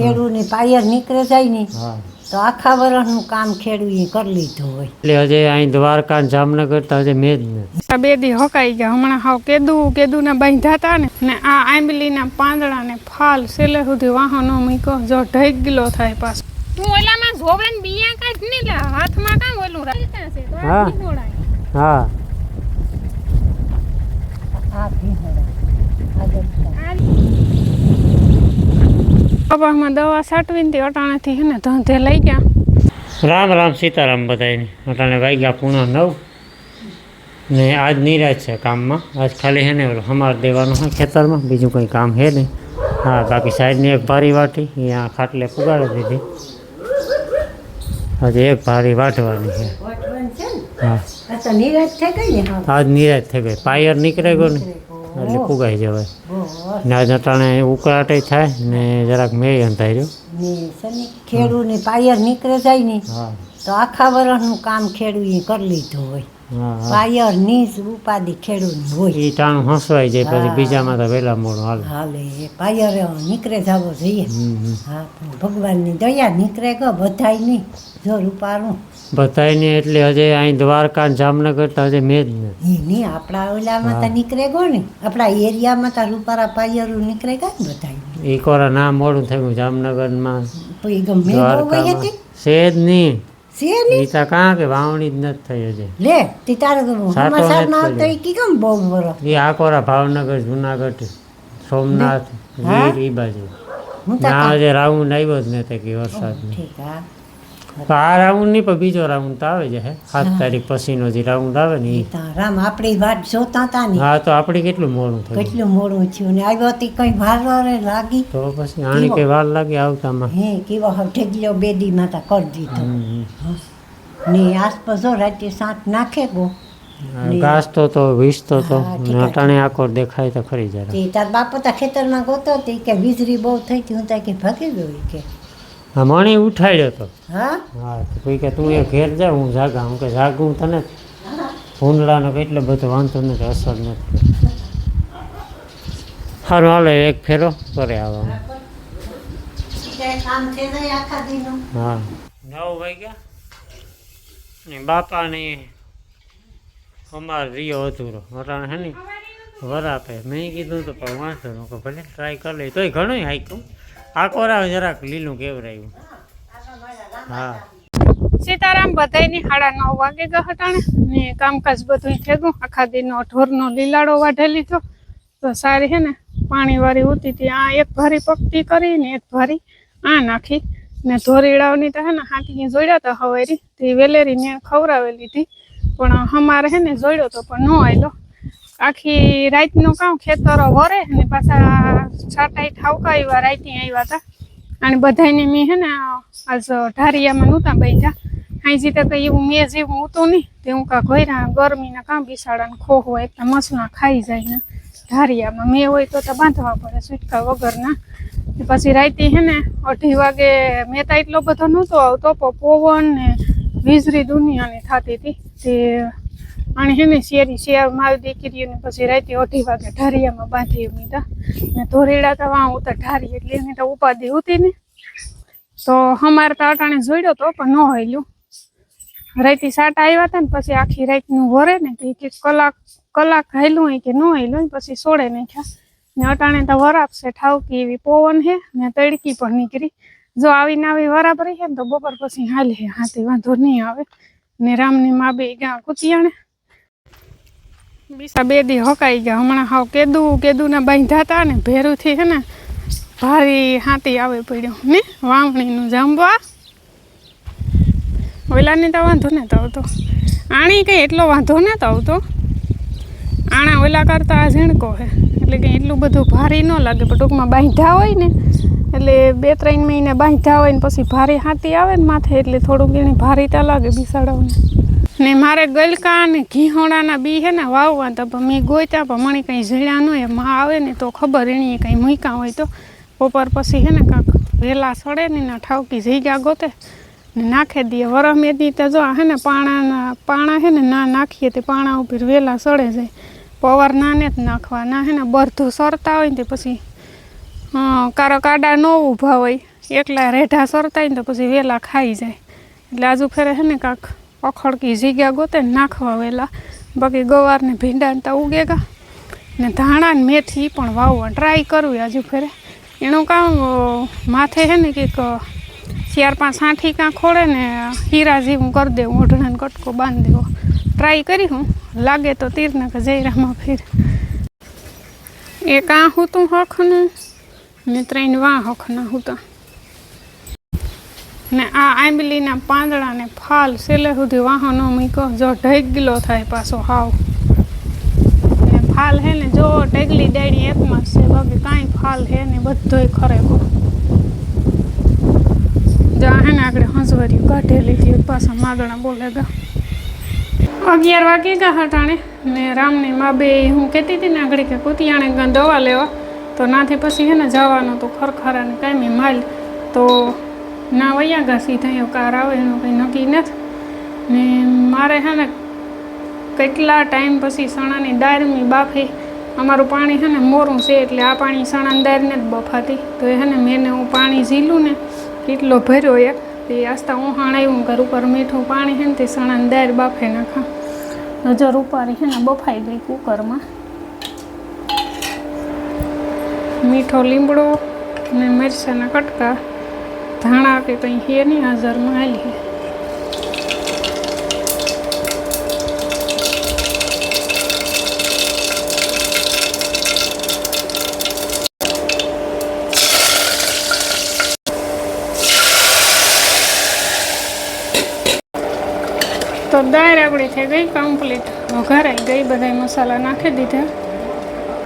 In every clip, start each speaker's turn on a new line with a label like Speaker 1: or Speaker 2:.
Speaker 1: ખેડૂને પાયર નીકળે જાય ને તો આખા વર્ષનું કામ ખેડૂએ કરી લીધું હોય.
Speaker 2: એટલે હજે અહીં દ્વારકા જામનગર તો હજે મેં જ ને
Speaker 3: 2 દી હકાઈ ગયા. હમણાં હાવ કેદુના બાંધ્યા હતા ને આ આંબલીના પાંદડા ને ફાલ સેલે સુધી વાહનો મૂકો જો ઢઈ ગિલો થાય પાછો. તું ઓલામાં જોવે ને બિયા કાઢ ને લે હાથમાં કામ ઓલું રાખતા છે તો આ ભીંડોળાય.
Speaker 2: હા
Speaker 1: આ ભીંડોળા
Speaker 3: કપાસમાં દવા છાંટવીને તે અટાણેથી હે ને ધંધે લઈ ગયા.
Speaker 2: રામ રામ સીતારામ બધાને. અટાણે વાગ્યા 8:30 ને આજ નિરાશ છે કામમાં. આજ ખાલી હે ને હમાર દેવાનું છે ખેતરમાં, બીજું કંઈ કામ છે નહીં. હા બાકી સાઈડની એક ભારી વાટી અહીંયા ખાટલે પુગાડી દીધી. હજી એક ભારી વાટવાની છે. હા આજ નિરાશ થઈ ગઈ. પાયર નીકળે ગયો ને એટલે પુગાઈ જવાય ને. આજ અટાણે ઉકળાટે થાય ને જરાક મેં અંધાર્યો
Speaker 1: ને ખેડૂને પાયર નીકળે જાય ને તો આખા વર્ષનું કામ ખેડૂએ કરી લીધું હોય. પાયર ની જ ઉપાધિ ખેડૂતની હોય.
Speaker 2: એ ટાણું હસવાઈ જાય પછી બીજામાં તો વહેલા મોડું
Speaker 1: હાલે. પાયર નીકળે જવો જોઈએ. હા ભગવાનની દયા નીકળે ગયો બધાય નહીં જો રૂપારું
Speaker 2: બધાય ને. એટલે હજે અહીં દ્વારકા જામનગર તો હજે મેં જ ને
Speaker 1: એ નહીં આપણા ઓલામાં તો નીકળે ગયો ને આપણા એરિયામાં તો રૂપારા પાયરું નીકળે ગયા ને બધાય.
Speaker 2: એક વાર નામ મોડું થયું જામનગરમાં
Speaker 1: પછી ગમે
Speaker 2: દ્વારકામાં છે જ નહીં.
Speaker 1: છે ને
Speaker 2: ઈતા કાં કે વાવણી જ નથી થઈ હજે.
Speaker 1: લે તે તારે સમાચાર ના આવતો એ કી કેમ બહુ બરો
Speaker 2: એ આકોરા ભાવનગર જુનાગઢ સોમનાથ ગીર એ બાજુ ના હજે રાઉન્ડ આવ્યો જ નથી કે વરસાદ
Speaker 1: ઠીક. હા
Speaker 2: તો આ રાઉન્ડ નહીં પણ બીજો રાઉન્ડ તો આવે છે 7 તારીખ પછીનો જે રાઉન્ડ આવે ને એ.
Speaker 1: રામ આપણી વાત જોતા હતા ને.
Speaker 2: હા તો આપણે કેટલું મોડું થયું.
Speaker 1: કેટલું મોડું થયું ને આવ્યો તી કઈ વાર લાગી
Speaker 2: તો પછી આણી કઈ વાર લાગી આવતામાં.
Speaker 1: હે કેવો ઠેકલો બેદીમાં તા કરી દીધો ને આસપાસ જો રાતે સાંત નાખે ગો
Speaker 2: ઘાસ તો વીસતો તો અટાણે આકોર દેખાય તો ખરી જરા.
Speaker 1: તે તાર બાપો તા ખેતરમાં ગોતો તે કે વીજળી બહુ થઈ હતી હું તા કે ભાગી ગયો કે
Speaker 2: હા મણી ઉઠાડ્યો તો.
Speaker 1: હા
Speaker 2: હા તો કોઈ કે તું એ ઘેર જા હું જાગા. હું કે જાગું તને ભૂંડલાનો કેટલો બધો વાંધો નથી અસર નથી. સારું હાલે એક ફેરો કરે આવવામાં. હા 9 વાગ્યા ને બાપાની અમાર રિયો અધૂરો અટાણે હે ને વરાપે. મેં કીધું તો પણ વાંધો ન કે ભલે ટ્રાય કરી લઈ તોય ઘણું હાઈકું આકોરા જરાક લીલું કેવરાયું. હા
Speaker 3: સીતારામ બધાયની 9:30 વાગે ગયા હટાણે ને કામકાજ બધું થયું. આખા દિનનો ઢોરનો લીલાડો વાઢે લીધો તો સારી હે ને પાણીવાળી ઉતી હતી. આ એક ભારી પકતી કરી ને એક ભારી આ નાખી ને ધોરીડાવની તો હે ને હાંકી જોડ્યા તો હવેરી તે વેલેરીને ખવડાવી લીધી. પણ અમારે હે ને જોડ્યો તો પણ ન આવેલો. આખી રાતનું કામ ખેતરો વરે ને પાછા છાટાઈ ઠાવકા આવ્યા રાતે આવ્યા હતા. અને બધાને મેં હે ને આજ ઢારિયામાં નહોતા બાંધ્યા. હાંજી તો કંઈ એવું મેં જેવું હતું નહીં તે હું કાં ઘોર્યા ગરમીના કામ બિસાડાને ખોહ હોય એટલે મસના ખાઈ જાય ને ઢારિયામાં મેં હોય તો બાંધવા પડે સુટકા વગરના. પછી રાતે હે ને 2:30 વાગે મેં તો એટલો બધો નહોતો આવતો પણ પવન ને વીજળી દુનિયાની થતી હતી. તે અને હે ને શેર મારી દીકરીઓને પછી રાતે 2:30 વાગે ઢારિયામાં બાંધી મીધા ને ધોરેડા તો વાં ઉતર ઢારી એટલે એની તો ઉપાધિ હતી ને. તો અમારે તો અટાણે જોડ્યો તો પણ ન હાલ્યું. રાતે સાટા આવ્યા હતા ને પછી આખી રાતનું વરે ને કે કલાક હાલ્યું હોય કે ન હાલ્યું પછી સોડે નાખ્યા ને. અટાણે તો વરાપશે ઠાવકી એવી પવન હે ને તડકી પણ નીકળી. જો આવીને આવી વરાપ રહી ને તો બપોર પછી હાલે હાથી વાંધો નહીં આવે ને. રામની મા બે ગયા કુતિયાણે બીજા 2 દી હકાઈ ગયા. હમણાં હાવ કેદુના બાંધ્યા હતા ને ભેરુંથી હે ને ભારી હાથી આવે પડ્યો ને વાવણીનું જાંબવા. ઓલાને તો વાંધો નતો આવતો. આણી કંઈ એટલો વાંધો નતો આવતો. આણા ઓલા કરતા આ ઝીણકો હે એટલે કંઈ એટલું બધું ભારી ન લાગે. પણ ટૂંકમાં બાંધ્યા હોય ને એટલે 2-3 મહિને બાંધ્યા હોય ને પછી ભારી હાથી આવે ને માથે એટલે થોડુંક એની ભારીતા લાગે બિસાડાઓને. ને મારે ગલકા ને ઘીહોણાના બી હે ને વાવવા તો પણ મેં ગોત્યા પણ મને કંઈ ઝીણ્યા ન હોય. એમાં આવે ને તો ખબર એણીએ કંઈ મૂક્યા હોય તો બપોર પછી હે ને કાંક વહેલા સડે ને ના ઠાવકી જગ્યા ગોતે ને નાખી દઈએ. વરસ મેદી તો જો હે ને પાણા હે ને ના નાખીએ તે પાણા ઉપર વહેલા સડે જાય. પવાર નાને જ નાખવા ના હે ને બરધું સરતા હોય ને તે પછી કારો કાડા ન ઊભા હોય એકલા રેઢા સરતા ને તો પછી વેલા ખાઈ જાય એટલે આજુ ફેરે છે ને કાંક અખડકી જગ્યા ગોતે ને નાખવા વેલા બાકી ગવાર ને ભીંડા ને તો ઉગેગા ને ધાણા ને મેથી પણ વાવવા ટ્રાય કરવી આજુ ફેરે એનું કામ માથે છે ને કંઈક 4-5 આંઠી કાં ખોળે ને હીરા જેવું કરી દેવું ઓઢણાને કટકો બાંધી દેવો ટ્રાય કરી હું લાગે તો તીરના કે જયરામાં ફેર એક આ હતું હખનું ને 3 વાં હખના હતા ને આ આંબલીના પાંદડા ને ફાલ છેલ્લે સુધી વાહનો મૂકો જો ઢગલો થાય પાછો હાવ ને ફાલ હે ને જો ટેગલી ડાળી એકમાં છે બાકી કાંઈ ફાલ હે ને બધોય ખરેખર જો હે ને આગળ હંસવારી કાઢેલી હતી પાછા માદણા બોલેગા 11 વાગે ગા હટાણે ને રામની મા બે હું કહેતી હતી ને આગળ કે કુતિયાણે દવા લેવા તો નાથી પછી હે ને જવાનું તો ખરખરા ને કાંઈ માલ તો ના વયા ગા સીધા કાર આવે એનું કંઈ નક્કી નથી ને મારે હે ને કેટલા ટાઈમ પછી સણાની દાળની બાફે અમારું પાણી છે ને મોરું છે એટલે આ પાણી સણાની દાળને જ બફાતી તો એ હે ને મેં હું પાણી ઝીલું ને કેટલો ભર્યો એક તે આસ્તા ઉહાણ આવ્યું ઘર ઉપર મીઠું પાણી છે ને તે સણાની દાળ બાફે નાખા નજર ઉપારી છે ને બફાઈ ગઈ કુકરમાં મીઠો લીમડો ને મરચાંના કટકા ધાણા કે કંઈ હે નહીં હાજરમાં હાલી તો દાળ આપણી થઈ ગઈ કમ્પ્લીટ વઘારાઈ ગઈ બધા મસાલા નાખી દીધા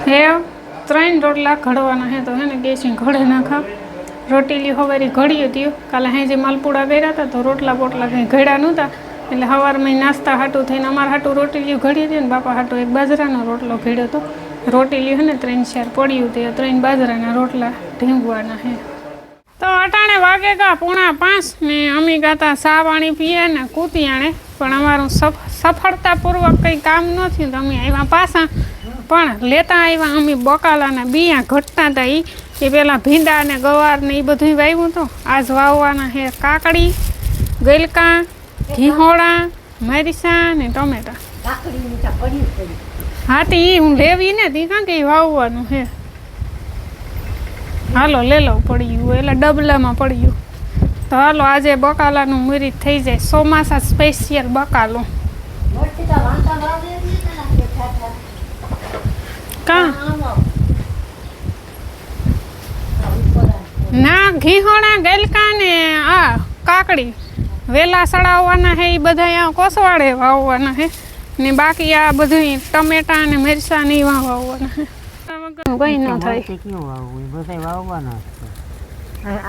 Speaker 3: હે 3 રોટલા ઘડવાના હે તો હે ને ગેસી ઘડે નાખા રોટીલી હવારી ઘડી હતી કાલે હાજે માલપુડા કર્યા હતા તો રોટલા બોટલા કંઈ ઘડ્યા નહોતા એટલે સવારમાં નાસ્તા હાટું થઈને અમારા હાટું રોટીલી ઘડી હતી ને બાપા હાટું એક બાજરાનો રોટલો ઘડ્યો હતો રોટીલી હે ને 3-4 પડ્યું તે 3 બાજરાના રોટલા ઢીંગવાના હે તો અટાણે વાગે ગા 4:45 ને અમે ગાતા સા પાણી પીએ ને કૂતિયાણે પણ અમારું સફળતાપૂર્વક કંઈ કામ ન થયું તો અમે આવ્યા પાછા પણ લેતા આવ્યા અમે બકાલાના બિયા ઘટતા હતા એ પેલા ભીંડા ને ગવાર ને એ બધું વાવ્યું તો આજ વાવવાના હે કાકડી ગલકા ઘીહોળા મરચાં ને ટમેટા હા તે એ હું લેવી ને તી કાં કે વાવવાનું હે હાલો લે લો પડ્યું એટલે ડબલામાં પડ્યું તો હાલો આજે બકાલાનું મુરીત થઈ જાય ચોમાસા સ્પેશિયલ બકાલો કા ના ઘીહોણા ગલકા ને આ કાકડી વેલા સડાવવાના હે એ બધા કોસવાડે વાવવાના હે ને બાકી આ બધું ટમેટા ને મરચાં ને વાવવાના હે કઈ ન થાય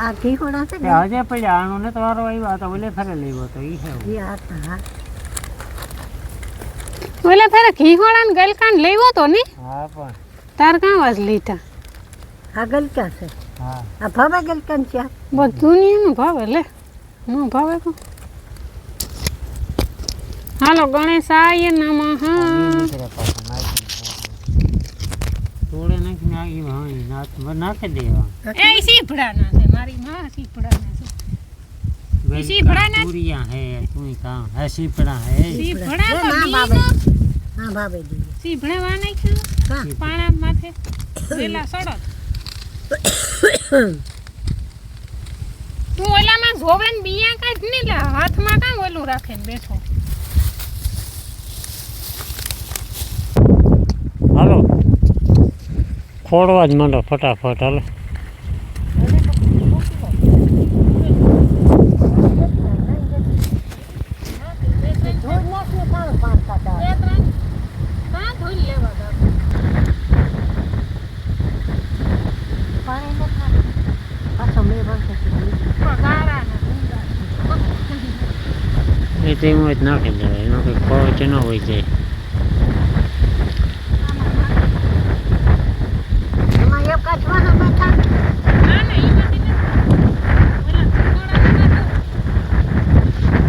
Speaker 1: આ ઘીહોણા છે
Speaker 2: હજે પડ્યા આનો ને તમારો આવ્યો તો ઓલે ફરે લેવો તો ઈ છે
Speaker 3: ઓલે ફરે ઘીહોણા ને ગલકા ને લેવો તો ને
Speaker 2: હા પણ
Speaker 3: તાર કાં વાજ લીધા
Speaker 1: આ ગલકા છે
Speaker 2: હા
Speaker 1: આ ભાવે ગલકા ને ચા
Speaker 3: બધું ની એનું ભાવે લે ન ભાવે તો હાલો ગણેશાય નમઃ
Speaker 2: થોડે નાખીને આવી ભાઈ નાખી દેવા
Speaker 3: એ સીભડા ના છે મારી માં સીભડા ના છે સીભડા ના
Speaker 2: પૂરિયા હે તું કામ હે સીભડા હે
Speaker 3: સીભડા તો
Speaker 1: ના બાબે હા બાબે દી
Speaker 3: સીભડા વા નાખ્યું પાણા માથે વેલા સડક તું ઓલામાં જોવે ને બિયા કાઢ ને લે હાથમાં કાં ઓલું રાખે ને બેઠો
Speaker 2: હાલો ખોડવા જ માંડો ફટાફટ હાલો એ તો એમ જ નાખી દેવાય એનો કંઈ ખોચ ન હોય જાય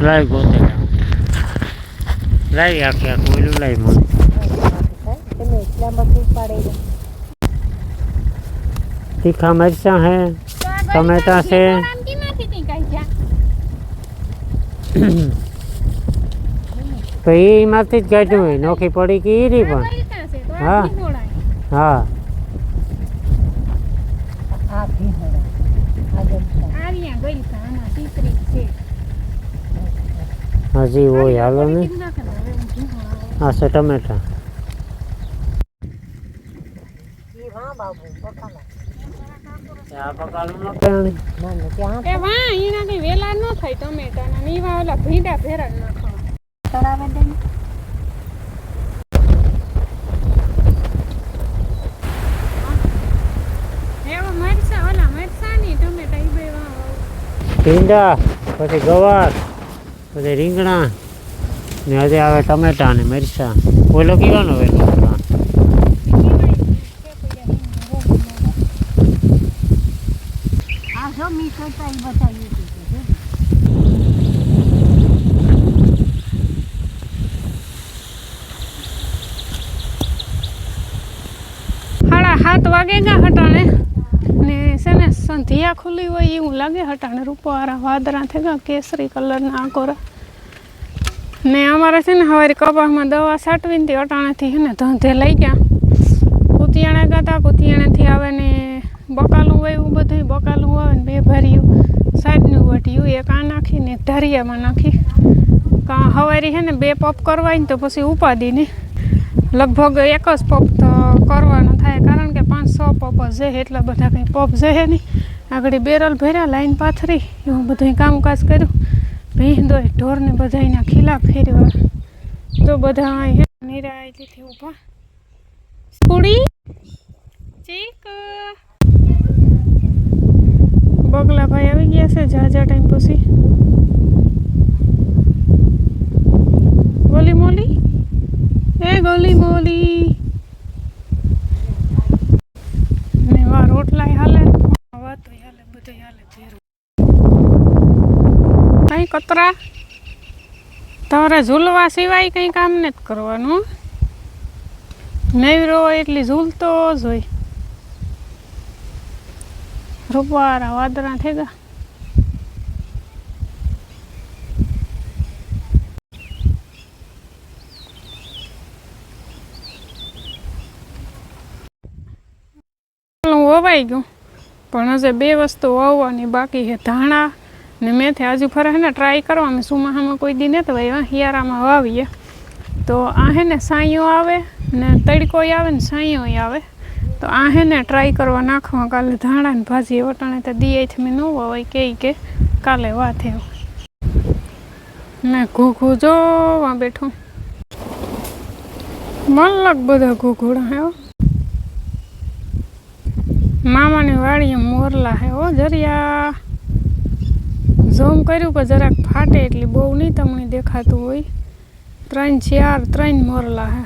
Speaker 2: લાઈ ગોતે લાઈ આખે આખું ઓલું લાઈ મને તીખા મરચાં હે, ટમેટા છે. તો એમાંથી જ કાઢ્યું હોય, નોખી પડી કે ઈ પણ. હા હા
Speaker 1: આ ભીંડો
Speaker 2: હજી હોય હાલો ને. આ છે ટમેટા.
Speaker 1: હા બાબુ પકાલા
Speaker 2: આ બકાલું ન પેણી.
Speaker 1: ના ના ત્યાં
Speaker 3: એ વાહ એનાથી વેલા ન થાય ટમેટાના નીવા ઓલા ભીંડા ભેરા નાખવા
Speaker 1: તળાવે દે
Speaker 3: એવા મરચા ઓલા મરચા ની ટમેટા ઈ બે વાહ
Speaker 2: ભીંડા, પછી ગવાર, પછી રીંગણા ને હજી આવે ટમેટા ને મરચાં. ઓલો કીવાનો વેલો.
Speaker 1: આ જો મી કરતા ઈ બતાવ્યું હતું.
Speaker 3: સાડા 7 વાગે ગયા હટાણે ને છે ને સંધિયા ખુલ્લી હોય એવું લાગે હટાણે. રૂપવાળા વાદળા થઈ ગયા કેસરી કલરના આકોરા ને અમારે છે ને હવે કપાસમાં દવા છાંટવીને તે અટાણેથી છે ને ધંધે લઈ ગયા. કુતિયાણે ગયા હતા, કુતિયાણેથી આવે ને બકાલું વાવ્યું, બધું બકાલું આવે ને 2 ભર્યું, સાઈડનું વઢ્યું, એક આ નાખીને એક ઢારિયામાં નાખી. હવારી છે ને 2 પપ કરવાય ને તો પછી ઉપાદી ને લગભગ એક જ પપ તો કરવાનો થાય, કારણ કે 5-6 પપ જ છે, એટલા બધા કંઈ પપ છે નહીં. આગળ બેરલ ભર્યા, લાઈન પાથરી, એવું બધું કામકાજ કર્યું. ભીંડો ઢોરને બધાના ખીલા ફેરવા. તો બધા નિરાયથી ઊભા. સ્કૂડી ચીક બગલા ભાઈ આવી ગયા છે ઝાઝા ટાઈમ પછી. ગોલી મોલી એ ગોલી મોલી ને વા રોટલા હાલે, વાતો હાલે, બધું હાલે ભેરું. કઈ કતરા તમારે ઝૂલવા સિવાય કંઈ કામ નથી કરવાનું. નવરો હોય એટલી ઝૂલતો જ હોય. રૂપવાળા વાદળા થઈ ગયા. વવાઈ ગયું પણ હજે 2 વસ્તુ વાવવાની બાકી છે. ધાણા ને મેથી હજુ ફરે હે ને ટ્રાય કરવા. અમે સુમાહામાં કોઈ દી નથી વાવ્યા, હિયારામાં વાવીએ તો આ હે ને સાંયો આવે ને તડકોય આવે ને સાંયોય આવે. તો આ હે ને ટ્રાય કરવા નાખવા કાલે ધાણા ને ભાજી. વટાણે તો દિયાથી મેં ન વાવાય કે કાલે વાત એવું ને ઘૂઘું જોવા બેઠું. મલક બધા ઘૂઘુડા હે. મામાની વાડીએ મોરલા હે. ઓ જરિયા ઝૂમ કર્યું કે જરાક ફાટે એટલી બહુ નહીં તમને દેખાતું હોય. 3-4 મોરલા હે.